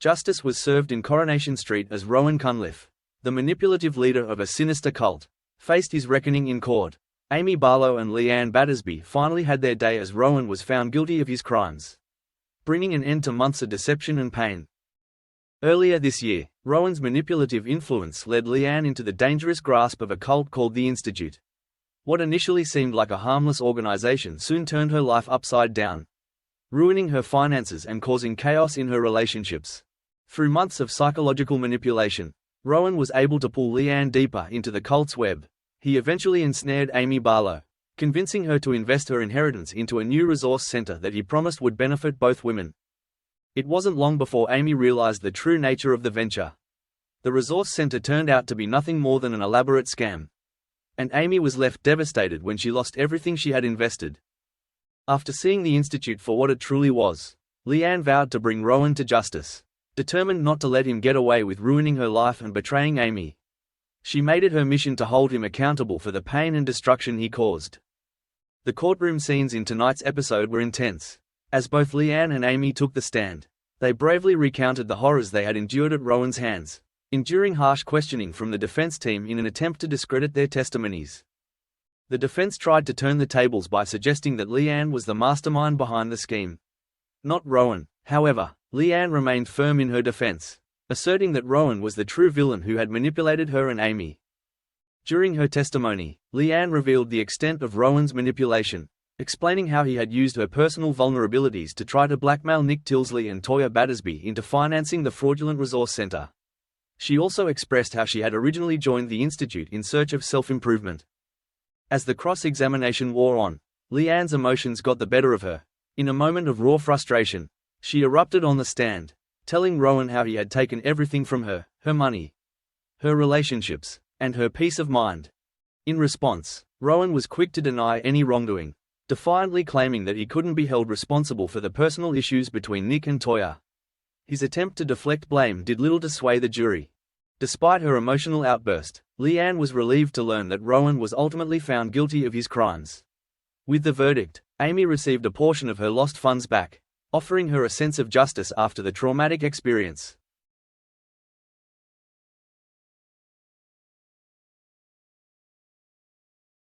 Justice was served in Coronation Street as Rowan Cunliffe, the manipulative leader of a sinister cult, faced his reckoning in court. Amy Barlow and Leanne Battersby finally had their day as Rowan was found guilty of his crimes, bringing an end to months of deception and pain. Earlier this year, Rowan's manipulative influence led Leanne into the dangerous grasp of a cult called the Institute. What initially seemed like a harmless organization soon turned her life upside down, ruining her finances and causing chaos in her relationships. Through months of psychological manipulation, Rowan was able to pull Leanne deeper into the cult's web. He eventually ensnared Amy Barlow, convincing her to invest her inheritance into a new resource center that he promised would benefit both women. It wasn't long before Amy realized the true nature of the venture. The resource center turned out to be nothing more than an elaborate scam, and Amy was left devastated when she lost everything she had invested. After seeing the Institute for what it truly was, Leanne vowed to bring Rowan to justice, determined not to let him get away with ruining her life and betraying Amy. She made it her mission to hold him accountable for the pain and destruction he caused. The courtroom scenes in tonight's episode were intense. As both Leanne and Amy took the stand, they bravely recounted the horrors they had endured at Rowan's hands, enduring harsh questioning from the defense team in an attempt to discredit their testimonies. The defense tried to turn the tables by suggesting that Leanne was the mastermind behind the scheme, not Rowan. However, Leanne remained firm in her defense, asserting that Rowan was the true villain who had manipulated her and Amy. During her testimony, Leanne revealed the extent of Rowan's manipulation, explaining how he had used her personal vulnerabilities to try to blackmail Nick Tilsley and Toya Battersby into financing the fraudulent resource center. She also expressed how she had originally joined the Institute in search of self-improvement. As the cross-examination wore on, Leanne's emotions got the better of her. In a moment of raw frustration, she erupted on the stand, telling Rowan how he had taken everything from her, her money, her relationships, and her peace of mind. In response, Rowan was quick to deny any wrongdoing, defiantly claiming that he couldn't be held responsible for the personal issues between Nick and Toya. His attempt to deflect blame did little to sway the jury. Despite her emotional outburst, Leanne was relieved to learn that Rowan was ultimately found guilty of his crimes. With the verdict, Amy received a portion of her lost funds back, offering her a sense of justice after the traumatic experience.